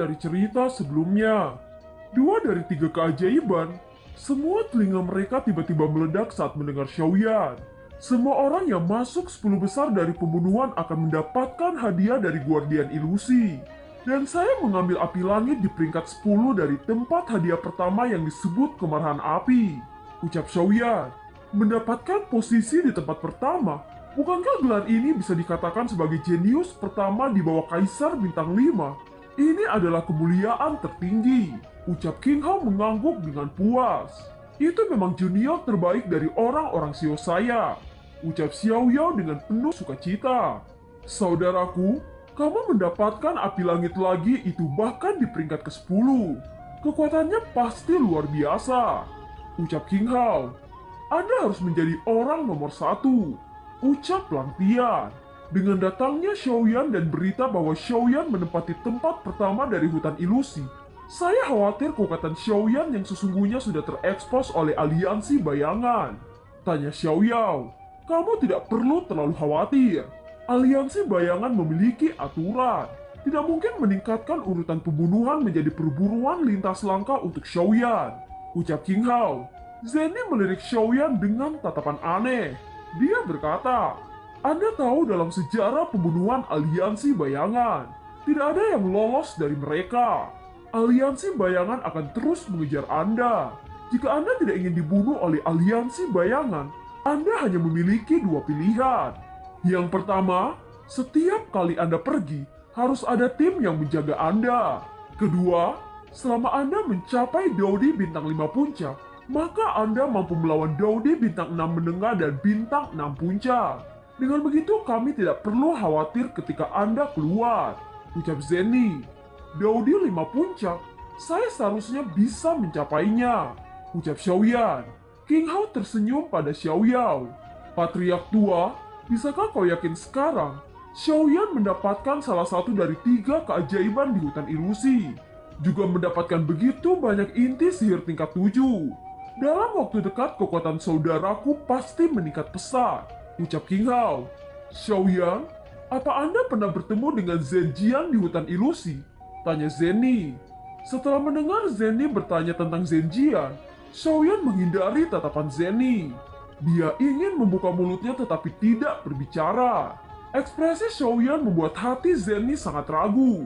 dari cerita sebelumnya. Dua dari tiga keajaiban, semua telinga mereka tiba-tiba meledak saat mendengar Xiaoyan. Semua orang yang masuk 10 besar dari pembunuhan akan mendapatkan hadiah dari Guardian Ilusi. Dan saya mengambil api langit di peringkat 10 dari tempat hadiah pertama yang disebut kemarahan api. Ucap Xiaoyan. Mendapatkan posisi di tempat pertama, bukankah gelar ini bisa dikatakan sebagai jenius pertama di bawah Kaisar Bintang 5? Ini adalah kemuliaan tertinggi. Ucap King Hao mengangguk dengan puas. Itu memang junior terbaik dari orang-orang Xiao saya. Ucap Xiao Yao dengan penuh sukacita. Saudaraku, kamu mendapatkan api langit lagi itu bahkan di peringkat ke-10. Kekuatannya pasti luar biasa. Ucap King Hao. Anda harus menjadi orang nomor 1. Ucap Langtian. Dengan datangnya Xiaoyan dan berita bahwa Xiaoyan menempati tempat pertama dari hutan ilusi, saya khawatir kekuatan Xiaoyan yang sesungguhnya sudah terekspos oleh aliansi bayangan. Tanya Xiaoyao. Kamu tidak perlu terlalu khawatir. Aliansi bayangan memiliki aturan. Tidak mungkin meningkatkan urutan pembunuhan menjadi perburuan lintas langkah untuk Xiaoyan. Ucap King Hao. Zenny melirik Xiaoyan dengan tatapan aneh. Dia berkata, Anda tahu dalam sejarah pembunuhan aliansi bayangan, tidak ada yang lolos dari mereka. Aliansi bayangan akan terus mengejar Anda. Jika Anda tidak ingin dibunuh oleh aliansi bayangan, Anda hanya memiliki dua pilihan. Yang pertama, setiap kali Anda pergi, harus ada tim yang menjaga Anda. Kedua, selama Anda mencapai Daudi Bintang 5 Puncak, maka Anda mampu melawan Daudi Bintang 6 Menengah dan Bintang 6 Puncak. Dengan begitu kami tidak perlu khawatir ketika Anda keluar. Ucap Zenny. Daudi 5 Puncak, saya seharusnya bisa mencapainya. Ucap Xiaoyan. King Hao tersenyum pada Xiaoyao. Patriark tua, bisakah kau yakin sekarang Xiaoyan mendapatkan salah satu dari 3 keajaiban di hutan ilusi? Juga mendapatkan begitu banyak inti sihir tingkat 7. Dalam waktu dekat kekuatan saudaraku pasti meningkat pesat. Ucap King Hao. Xiaoyan, apa Anda pernah bertemu dengan Zhenjian di hutan ilusi? Tanya Zenny. Setelah mendengar Zenny bertanya tentang Zhenjian, Xiaoyan menghindari tatapan Zenny. Dia ingin membuka mulutnya tetapi tidak berbicara. Ekspresi Xiaoyan membuat hati Zenny sangat ragu.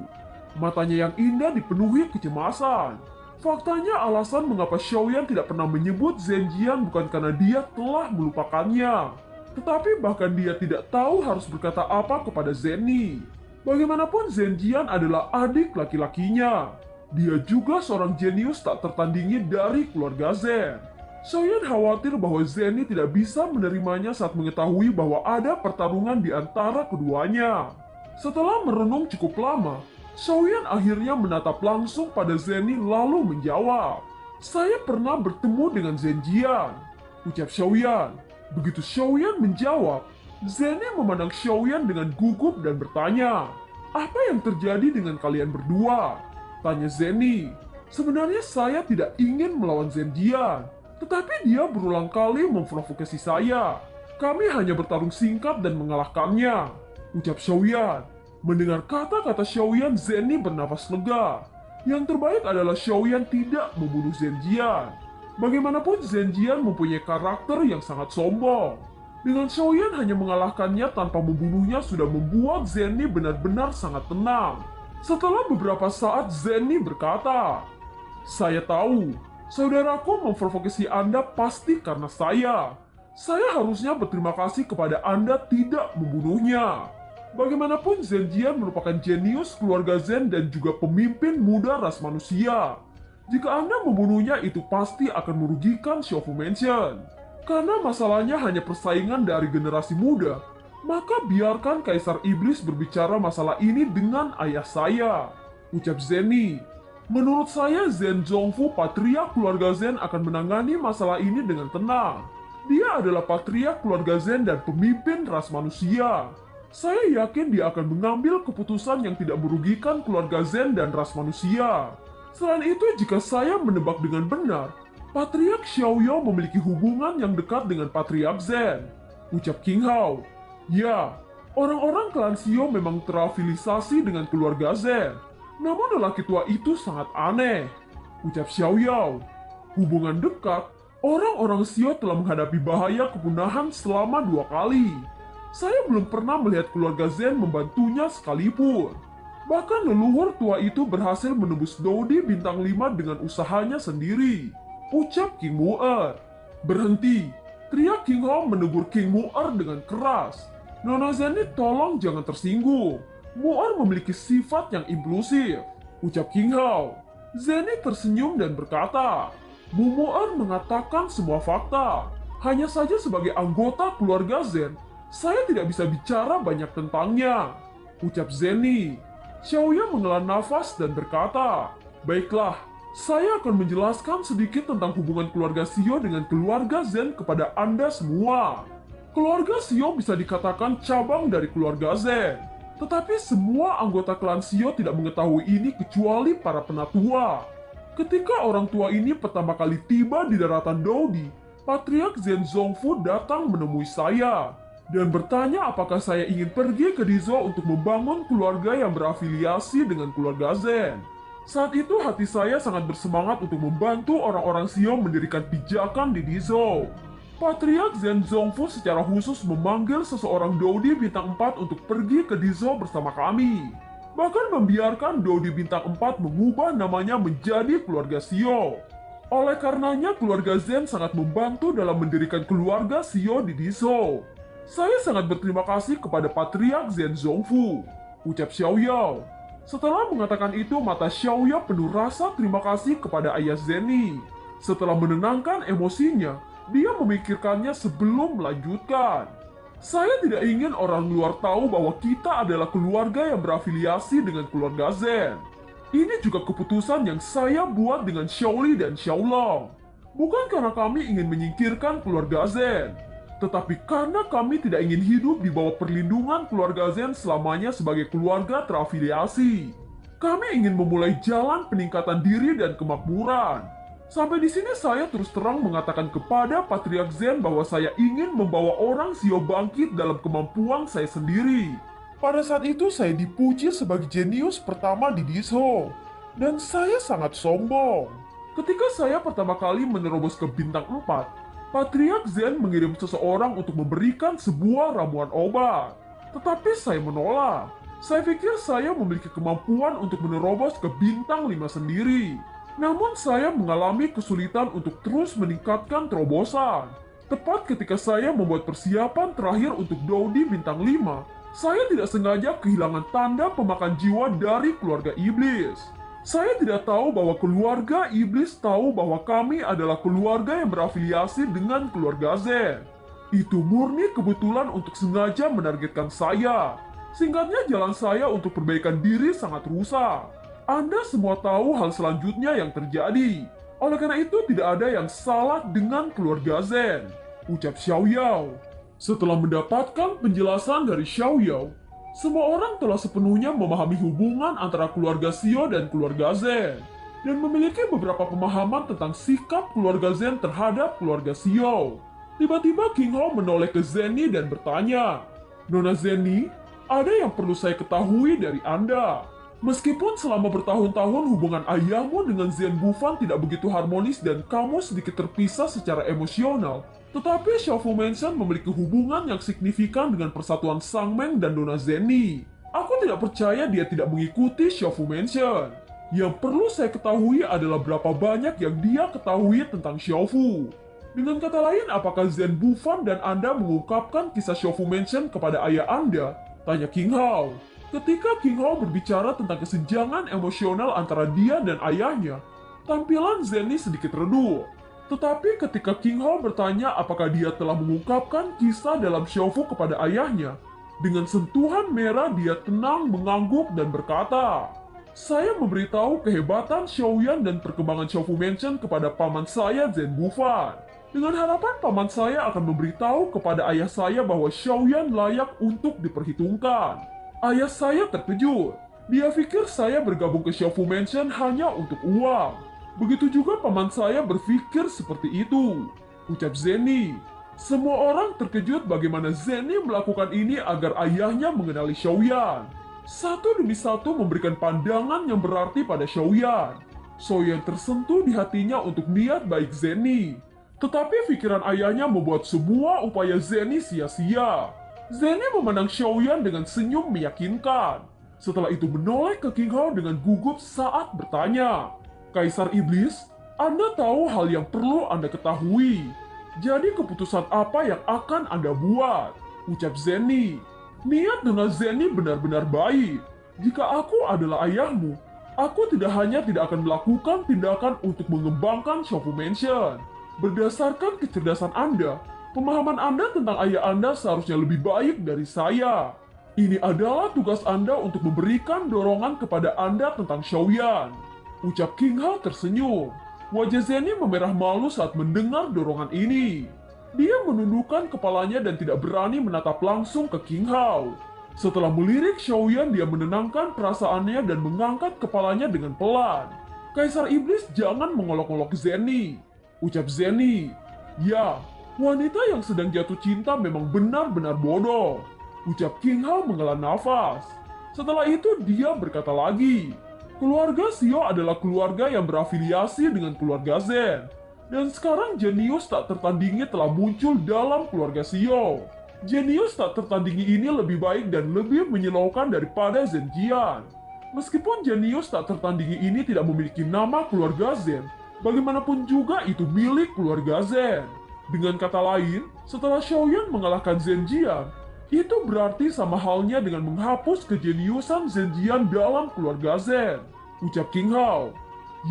Matanya yang indah dipenuhi kecemasan. Faktanya alasan mengapa Xiaoyan tidak pernah menyebut Zhenjian bukan karena dia telah melupakannya, tetapi bahkan dia tidak tahu harus berkata apa kepada Zenny. Bagaimanapun Zhenjian adalah adik laki-lakinya. Dia juga seorang jenius tak tertandingi dari keluarga Zen. Xiaoyan khawatir bahwa Zenny tidak bisa menerimanya saat mengetahui bahwa ada pertarungan di antara keduanya. Setelah merenung cukup lama, Xiaoyan akhirnya menatap langsung pada Zenny lalu menjawab. Saya pernah bertemu dengan Zhenjian. Ucap Xiaoyan. Begitu Xiaoyan menjawab, Zenny memandang Xiaoyan dengan gugup dan bertanya, apa yang terjadi dengan kalian berdua? Tanya Zenny. Sebenarnya saya tidak ingin melawan Zhenjian, tetapi dia berulang kali memprovokasi saya. Kami hanya bertarung singkat dan mengalahkannya. Ucap Xiaoyan. Mendengar kata-kata Xiaoyan, Zenny bernafas lega. Yang terbaik adalah Xiaoyan tidak membunuh Zhenjian. Bagaimanapun Zhenjian mempunyai karakter yang sangat sombong. Dengan Xiaoyan hanya mengalahkannya tanpa membunuhnya sudah membuat Zenny benar-benar sangat tenang. Setelah beberapa saat Zenny berkata, saya tahu, saudaraku memprovokasi Anda pasti karena saya. Saya harusnya berterima kasih kepada Anda tidak membunuhnya. Bagaimanapun Zhenjian merupakan jenius keluarga Zen dan juga pemimpin muda ras manusia. Jika Anda membunuhnya itu pasti akan merugikan Xiaofu Mansion. Karena masalahnya hanya persaingan dari generasi muda, maka biarkan Kaisar Iblis berbicara masalah ini dengan ayah saya. Ucap Zenny. Menurut saya Zen Zhongfu patriark keluarga Zen akan menangani masalah ini dengan tenang. Dia adalah patriark keluarga Zen dan pemimpin ras manusia. Saya yakin dia akan mengambil keputusan yang tidak merugikan keluarga Zen dan ras manusia. Selain itu, jika saya menebak dengan benar, Patriark Xiaoyao memiliki hubungan yang dekat dengan Patriark Zen. Ucap King Hao. Ya, orang-orang klan Xiao memang terafiliasi dengan keluarga Zen. Namun lelaki tua itu sangat aneh. Ucap Xiaoyao. Hubungan dekat, orang-orang Xio telah menghadapi bahaya kepunahan selama 2 kali. Saya belum pernah melihat keluarga Zen membantunya sekalipun. Bahkan leluhur tua itu berhasil menembus Dodi bintang 5 dengan usahanya sendiri. Ucap King Mu'er. Berhenti, teriak King Hao menegur King Mu'er dengan keras. Nona Zenny, tolong jangan tersinggung. Mu'er memiliki sifat yang impulsif. Ucap King Hao. Zenny tersenyum dan berkata, Bu Mu'er mengatakan semua fakta. Hanya saja sebagai anggota keluarga Zen, saya tidak bisa bicara banyak tentangnya. Ucap Zenny. Xiaoya menghela nafas dan berkata, baiklah, saya akan menjelaskan sedikit tentang hubungan keluarga Xio dengan keluarga Zen kepada Anda semua. Keluarga Xio bisa dikatakan cabang dari keluarga Zen. Tetapi semua anggota klan Xio tidak mengetahui ini kecuali para penatua. Ketika orang tua ini pertama kali tiba di daratan Dodi, Patriark Zen Zongfu datang menemui saya dan bertanya apakah saya ingin pergi ke Dizo untuk membangun keluarga yang berafiliasi dengan keluarga Zen. Saat itu hati saya sangat bersemangat untuk membantu orang-orang Xio mendirikan pijakan di Dizo. Patriark Zen Zongfu secara khusus memanggil seseorang Dodi bintang 4 untuk pergi ke Dizo bersama kami. Bahkan membiarkan Dodi bintang 4 mengubah namanya menjadi keluarga Xio. Oleh karenanya keluarga Zen sangat membantu dalam mendirikan keluarga Xio di Dizo. Saya sangat berterima kasih kepada Patriark Zen Zongfu. Ucap Xiaoyao. Setelah mengatakan itu mata Xiaoyao penuh rasa terima kasih kepada ayah Zenny. Setelah menenangkan emosinya, dia memikirkannya sebelum melanjutkan. Saya tidak ingin orang luar tahu bahwa kita adalah keluarga yang berafiliasi dengan keluarga Zen. Ini juga keputusan yang saya buat dengan Xiaoli dan Xiaolong. Bukan karena kami ingin menyingkirkan keluarga Zen, tetapi karena kami tidak ingin hidup di bawah perlindungan keluarga Zen selamanya sebagai keluarga terafiliasi. Kami ingin memulai jalan peningkatan diri dan kemakmuran. Sampai di sini saya terus terang mengatakan kepada Patriark Zen bahwa saya ingin membawa orang Xio bangkit dalam kemampuan saya sendiri. Pada saat itu saya dipuji sebagai jenius pertama di Dizo, dan saya sangat sombong. Ketika saya pertama kali menerobos ke bintang 4, Patriark Zen mengirim seseorang untuk memberikan sebuah ramuan obat. Tetapi saya menolak. Saya pikir saya memiliki kemampuan untuk menerobos ke bintang 5 sendiri. Namun saya mengalami kesulitan untuk terus meningkatkan terobosan. Tepat ketika saya membuat persiapan terakhir untuk Dodi bintang 5, saya tidak sengaja kehilangan tanda pemakan jiwa dari keluarga iblis. Saya tidak tahu bahwa keluarga iblis tahu bahwa kami adalah keluarga yang berafiliasi dengan keluarga Zen. Itu murni kebetulan untuk sengaja menargetkan saya. Singkatnya jalan saya untuk perbaikan diri sangat rusak. Anda semua tahu hal selanjutnya yang terjadi. Oleh karena itu tidak ada yang salah dengan keluarga Zen. Ucap Xiaoyao. Setelah mendapatkan penjelasan dari Xiaoyao, semua orang telah sepenuhnya memahami hubungan antara keluarga Xio dan keluarga Zen, dan memiliki beberapa pemahaman tentang sikap keluarga Zen terhadap keluarga Xio. Tiba-tiba King Hao menoleh ke Zenny dan bertanya, Nona Zenny, ada yang perlu saya ketahui dari Anda. Meskipun selama bertahun-tahun hubungan ayahmu dengan Zen Bufan tidak begitu harmonis dan kamu sedikit terpisah secara emosional, tetapi Xiaofu Mansion memiliki hubungan yang signifikan dengan persatuan Sangmeng dan Nona Zenny. Aku tidak percaya dia tidak mengikuti Xiaofu Mansion. Yang perlu saya ketahui adalah berapa banyak yang dia ketahui tentang Xiaofu. Dengan kata lain, apakah Zen Bufan dan Anda mengungkapkan kisah Xiaofu Mansion kepada ayah Anda? Tanya King Hao. Ketika King Hao berbicara tentang kesenjangan emosional antara dia dan ayahnya, tampilan Zenny sedikit redup. Tetapi ketika King Hao bertanya apakah dia telah mengungkapkan kisah dalam Xiaofu kepada ayahnya, dengan sentuhan merah dia tenang mengangguk dan berkata, saya memberitahu kehebatan Xiaoyan dan perkembangan Xiaofu Mansion kepada paman saya Zen Bufan. Dengan harapan paman saya akan memberitahu kepada ayah saya bahwa Xiaoyan layak untuk diperhitungkan. Ayah saya terkejut. Dia pikir saya bergabung ke Xiaofu Mansion hanya untuk uang. Begitu juga paman saya berpikir seperti itu. Ucap Zenny. Semua orang terkejut bagaimana Zenny melakukan ini agar ayahnya mengenali Xiaoyan. satu demi satu memberikan pandangan yang berarti pada Xiaoyan. Xiaoyan tersentuh di hatinya untuk niat baik Zenny. Tetapi pikiran ayahnya membuat semua upaya Zenny sia-sia. Zenny memandang Xiaoyan dengan senyum meyakinkan. Setelah itu menoleh ke King Hao dengan gugup saat bertanya, "Kaisar Iblis, Anda tahu hal yang perlu Anda ketahui. Jadi keputusan apa yang akan Anda buat?" Ucap Zenny. "Niat Nona Zenny benar-benar baik. Jika aku adalah ayahmu, aku tidak hanya tidak akan melakukan tindakan untuk mengembangkan Shofu Mansion. Berdasarkan kecerdasan Anda, pemahaman Anda tentang ayah Anda seharusnya lebih baik dari saya. Ini adalah tugas Anda untuk memberikan dorongan kepada Anda tentang Xiaoyan." Ucap King Hao tersenyum. Wajah Zenny memerah malu saat mendengar dorongan ini. Dia menundukkan kepalanya dan tidak berani menatap langsung ke King Hao. Setelah melirik Xiaoyan, dia menenangkan perasaannya dan mengangkat kepalanya dengan pelan. "Kaisar Iblis, jangan mengolok-olok Zenny." Ucap Zenny. "Ya, wanita yang sedang jatuh cinta memang benar-benar bodoh." Ucap King Hao menghela nafas. Setelah itu dia berkata lagi, "Keluarga Xiao adalah keluarga yang berafiliasi dengan keluarga Zen. Dan sekarang jenius tak tertandingi telah muncul dalam keluarga Xiao. Jenius tak tertandingi ini lebih baik dan lebih menyilaukan daripada Zen Jian. Meskipun jenius tak tertandingi ini tidak memiliki nama keluarga Zen, bagaimanapun juga itu milik keluarga Zen. Dengan kata lain, setelah Xiaoyan mengalahkan Zen Jian, itu berarti sama halnya dengan menghapus kejeniusan Zen Jian dalam keluarga Zen." Ucap King Hao.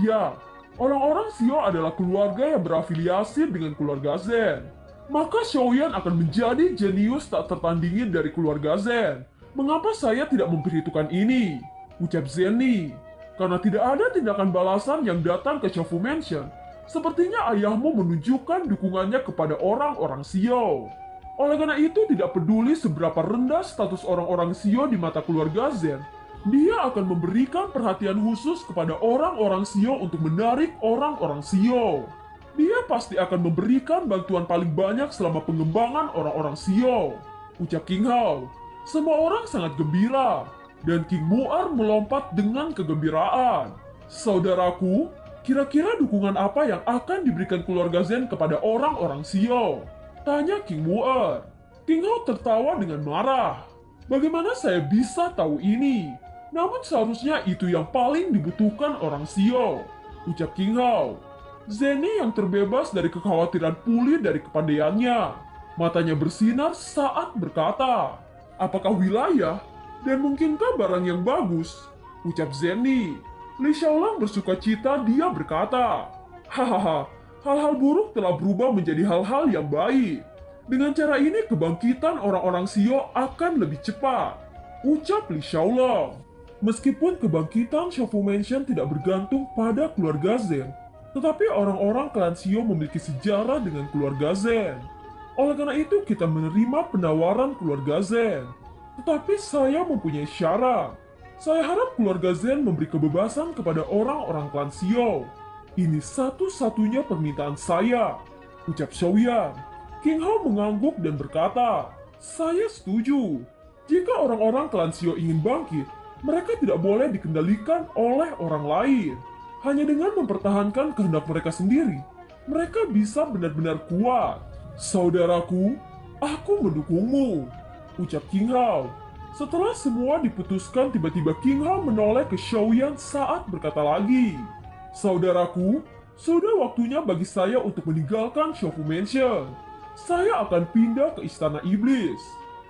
"Ya, orang-orang Xiao adalah keluarga yang berafiliasi dengan keluarga Zen. Maka Xiaoyan akan menjadi jenius tak tertandingi dari keluarga Zen. Mengapa saya tidak memperhitungkan ini?" Ucap Zenny. "Karena tidak ada tindakan balasan yang datang ke Shofu Mansion. Sepertinya ayahmu menunjukkan dukungannya kepada orang-orang Xiao. Oleh karena itu, tidak peduli seberapa rendah status orang-orang Xiao di mata keluarga Zen, dia akan memberikan perhatian khusus kepada orang-orang Xiao untuk menarik orang-orang Xiao. Dia pasti akan memberikan bantuan paling banyak selama pengembangan orang-orang Xiao." Ucap King Hao. Semua orang sangat gembira, dan King Mu'er melompat dengan kegembiraan. "Saudaraku, kira-kira dukungan apa yang akan diberikan keluarga Zen kepada orang-orang Xiao?" Tanya King Mu'er. King Hao tertawa dengan marah. "Bagaimana saya bisa tahu ini? Namun seharusnya itu yang paling dibutuhkan orang Xiao." Ucap King Hao. Zenny yang terbebas dari kekhawatiran pulih dari kepandaiannya. Matanya bersinar saat berkata, "Apakah wilayah? Dan mungkinkah barang yang bagus?" Ucap Zenny. Li Xiaolang bersuka cita, dia berkata, "Hahaha, hal-hal buruk telah berubah menjadi hal-hal yang baik. Dengan cara ini kebangkitan orang-orang Xiao akan lebih cepat." Ucap Li Xiaolang. Meskipun kebangkitan Shofu Mansion tidak bergantung pada keluarga Zen, tetapi orang-orang klan Xiao memiliki sejarah dengan keluarga Zen. Oleh karena itu kita menerima penawaran keluarga Zen. Tetapi saya mempunyai syarat. Saya harap keluarga Zen memberi kebebasan kepada orang-orang klan Xiao. Ini satu-satunya permintaan saya. Ucap Xiaoyan. King Hao mengangguk dan berkata, "Saya setuju. Jika orang-orang klan Xiao ingin bangkit, mereka tidak boleh dikendalikan oleh orang lain. Hanya dengan mempertahankan kehendak mereka sendiri, mereka bisa benar-benar kuat. Saudaraku, aku mendukungmu." Ucap King Hao. Setelah semua diputuskan, tiba-tiba King Hao menoleh ke Xiaoyan saat berkata lagi, "Saudaraku, sudah waktunya bagi saya untuk meninggalkan Shofu Mansion. Saya akan pindah ke Istana Iblis."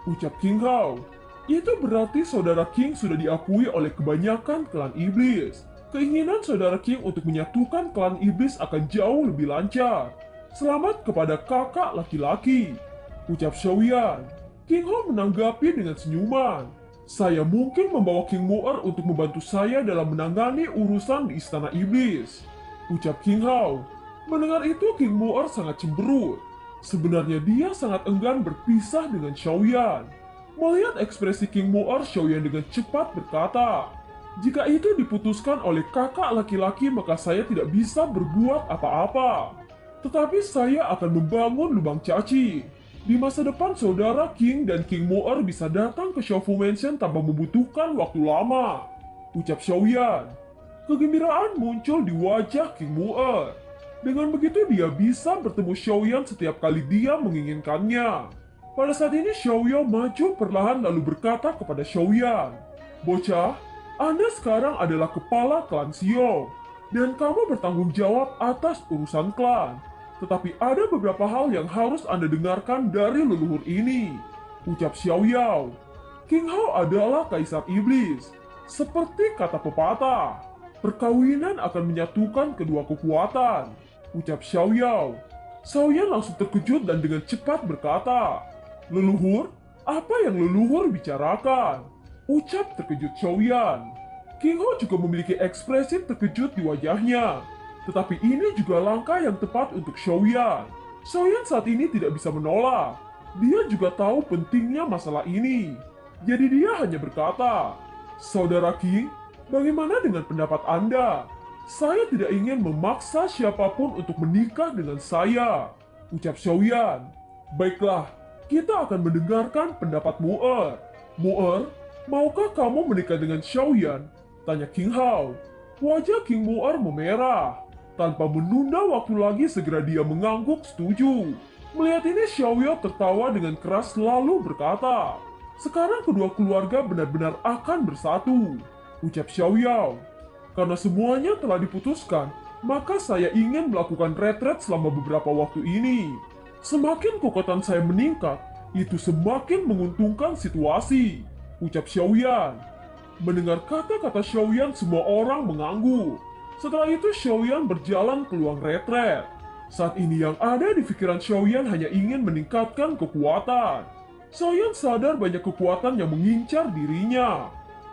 Ucap King Hao. Itu berarti saudara King sudah diakui oleh kebanyakan klan Iblis. Keinginan saudara King untuk menyatukan klan Iblis akan jauh lebih lancar. Selamat kepada kakak laki-laki. Ucap Xiaoyan. King Hao menanggapi dengan senyuman. "Saya mungkin membawa King Mu'er untuk membantu saya dalam menangani urusan di Istana Iblis." Ucap King Hao. Mendengar itu King Mu'er sangat cemberut. Sebenarnya dia sangat enggan berpisah dengan Xiaoyan. Melihat ekspresi King Mu'er, Xiaoyan dengan cepat berkata, "Jika itu diputuskan oleh kakak laki-laki maka saya tidak bisa berbuat apa-apa. Tetapi saya akan membangun lubang caci. Di masa depan, saudara King dan King Moer bisa datang ke Xiaofu Mansion tanpa membutuhkan waktu lama, ucap Xiaoyan. Kegembiraan muncul di wajah King Moer. Dengan begitu dia bisa bertemu Xiaoyan setiap kali dia menginginkannya. Pada saat ini Xiaoyao maju perlahan lalu berkata kepada Xiaoyan, "Bocah, Anda sekarang adalah kepala klan Xiao, dan kamu bertanggung jawab atas urusan klan. Tetapi ada beberapa hal yang harus Anda dengarkan dari leluhur ini," ucap Xiaoyao. King Hao adalah kaisar iblis. Seperti kata pepatah, perkawinan akan menyatukan kedua kekuatan, ucap Xiaoyao. Xiaoyan langsung terkejut dan dengan cepat berkata, "Leluhur? Apa yang leluhur bicarakan?" ucap terkejut Xiaoyan. King Hao juga memiliki ekspresi terkejut di wajahnya. Tetapi ini juga langkah yang tepat untuk Xiaoyan. Xiaoyan saat ini tidak bisa menolak. Dia juga tahu pentingnya masalah ini. Jadi dia hanya berkata, "Saudara King, bagaimana dengan pendapat Anda? Saya tidak ingin memaksa siapapun untuk menikah dengan saya," ucap Xiaoyan. "Baiklah, kita akan mendengarkan pendapat Moer. Moer, maukah kamu menikah dengan Xiaoyan?" tanya King Hao. Wajah King Moer memerah. Tanpa menunda waktu lagi segera dia mengangguk setuju. Melihat ini Xiaoyao tertawa dengan keras lalu berkata, "Sekarang kedua keluarga benar-benar akan bersatu," ucap Xiaoyao. "Karena semuanya telah diputuskan, maka saya ingin melakukan retret selama beberapa waktu ini. Semakin kekuatan saya meningkat, itu semakin menguntungkan situasi," ucap Xiaoyan. Mendengar kata-kata Xiaoyan, semua orang mengangguk. Setelah itu Xiaoyan berjalan ke ruang retret. Saat ini yang ada di pikiran Xiaoyan hanya ingin meningkatkan kekuatan. Xiaoyan sadar banyak kekuatan yang mengincar dirinya.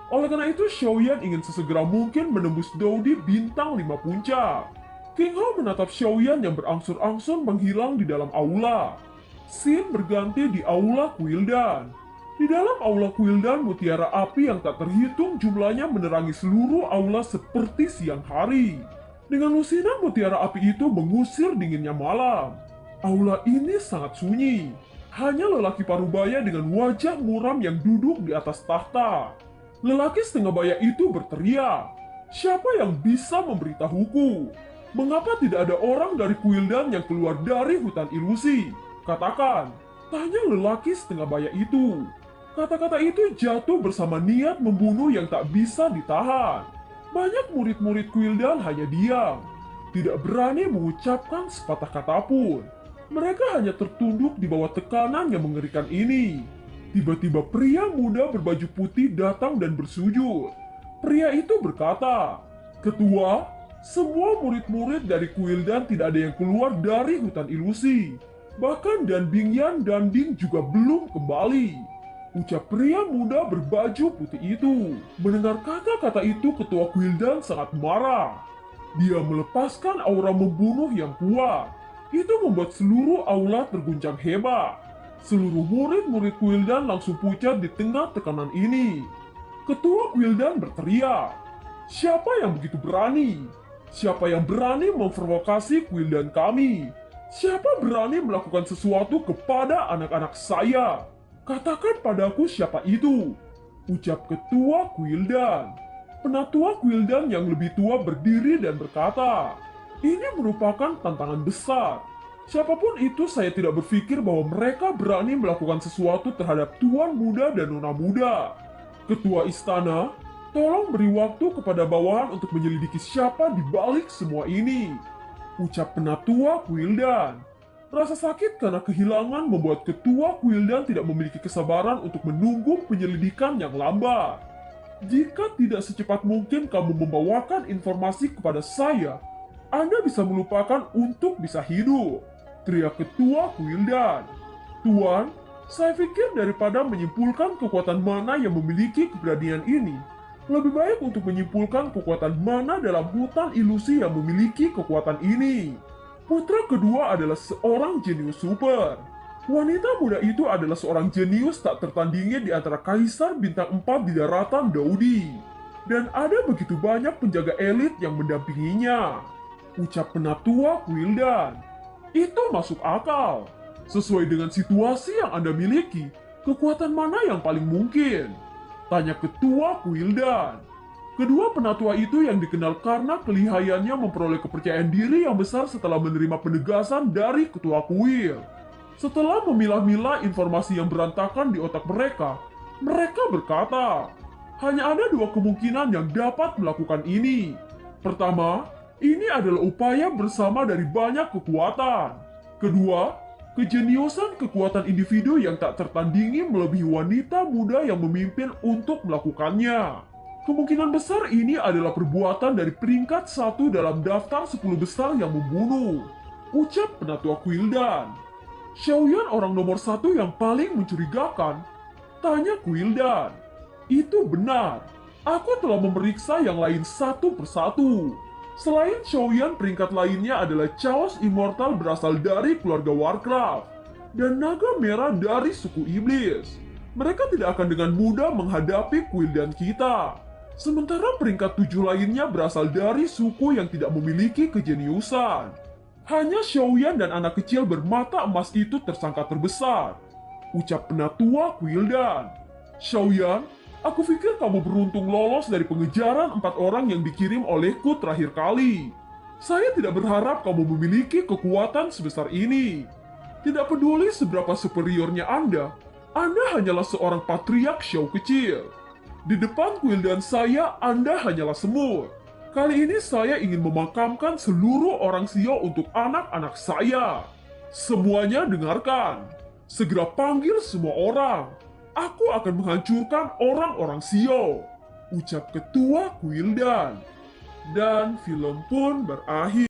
Oleh karena itu Xiaoyan ingin sesegera mungkin menembus Daudi bintang 5 puncak. King Hao menatap Xiaoyan yang berangsur-angsur menghilang di dalam aula. Scene berganti di aula Quildan. Di dalam aula Quildan, mutiara api yang tak terhitung jumlahnya menerangi seluruh aula seperti siang hari. Dengan lusinan mutiara api itu mengusir dinginnya malam. Aula ini sangat sunyi. Hanya lelaki parubaya dengan wajah muram yang duduk di atas tahta. Lelaki setengah baya itu berteriak, "Siapa yang bisa memberitahuku? Mengapa tidak ada orang dari Quildan yang keluar dari hutan ilusi? Katakan," tanya lelaki setengah baya itu. Kata-kata itu jatuh bersama niat membunuh yang tak bisa ditahan. Banyak murid-murid Quildan hanya diam, tidak berani mengucapkan sepatah kata pun. Mereka hanya tertunduk di bawah tekanan yang mengerikan ini. Tiba-tiba pria muda berbaju putih datang dan bersujud. Pria itu berkata, "Ketua, semua murid-murid dari Quildan tidak ada yang keluar dari hutan ilusi. Bahkan Dan Bingyan dan Ding juga belum kembali," ucap pria muda berbaju putih itu. Mendengar kata-kata itu, ketua Quildan sangat marah. Dia melepaskan aura membunuh yang kuat. Itu membuat seluruh aula terguncang hebat. Seluruh murid-murid Quildan langsung pucat di tengah tekanan ini. Ketua Quildan berteriak, "Siapa yang begitu berani? Siapa yang berani memprovokasi Quildan kami? Siapa berani melakukan sesuatu kepada anak-anak saya? Katakan padaku siapa itu," ucap ketua Quildan. Penatua Quildan yang lebih tua berdiri dan berkata, "Ini merupakan tantangan besar. Siapapun itu, saya tidak berpikir bahwa mereka berani melakukan sesuatu terhadap tuan muda dan nona muda. Ketua istana, tolong beri waktu kepada bawahan untuk menyelidiki siapa di balik semua ini," ucap penatua Quildan. Rasa sakit karena kehilangan membuat ketua Quildan tidak memiliki kesabaran untuk menunggu penyelidikan yang lambat. "Jika tidak secepat mungkin kamu membawakan informasi kepada saya, Anda bisa melupakan untuk bisa hidup," teriak ketua Quildan. "Tuan, saya pikir daripada menyimpulkan kekuatan mana yang memiliki keberanian ini, lebih baik untuk menyimpulkan kekuatan mana dalam hutan ilusi yang memiliki kekuatan ini. Putra kedua adalah seorang jenius super. Wanita muda itu adalah seorang jenius tak tertandingi di antara kaisar bintang 4 di daratan Daudi. Dan ada begitu banyak penjaga elit yang mendampinginya," ucap penatua Quildan. "Itu masuk akal. Sesuai dengan situasi yang Anda miliki, kekuatan mana yang paling mungkin? Tanya Ketua Quildan. Kedua penatua itu yang dikenal karena kelihayannya memperoleh kepercayaan diri yang besar setelah menerima penegasan dari Ketua Kuil. Setelah memilah-milah informasi yang berantakan di otak mereka, mereka berkata, hanya ada dua kemungkinan yang dapat melakukan ini. Pertama, ini adalah upaya bersama dari banyak kekuatan. Kedua, kejeniusan kekuatan individu yang tak tertandingi melebihi wanita muda yang memimpin untuk melakukannya. Kemungkinan besar ini adalah perbuatan dari peringkat 1 dalam daftar 10 besar yang membunuh, ucap penatua Quildan. Xiaoyan orang nomor 1 yang paling mencurigakan, tanya Quildan. Itu benar, aku telah memeriksa yang lain satu persatu. Selain Xiaoyan, peringkat lainnya adalah Chaos Immortal berasal dari keluarga Warcraft, dan Naga Merah dari suku Iblis. Mereka tidak akan dengan mudah menghadapi Quildan kita. Sementara peringkat 7 lainnya berasal dari suku yang tidak memiliki kejeniusan. Hanya Xiaoyan dan anak kecil bermata emas itu tersangka terbesar, ucap penatua Quildan. Xiaoyan, aku pikir kamu beruntung lolos dari pengejaran 4 orang yang dikirim olehku terakhir kali. Saya tidak berharap kamu memiliki kekuatan sebesar ini. Tidak peduli seberapa superiornya Anda hanyalah seorang patriark Xiao kecil. Di depan Quildan saya, Anda hanyalah semut. Kali ini saya ingin memakamkan seluruh orang Xiao untuk anak-anak saya. Semuanya dengarkan. Segera panggil semua orang. Aku akan menghancurkan orang-orang Xiao, ucap Ketua Quildan. Dan film pun berakhir.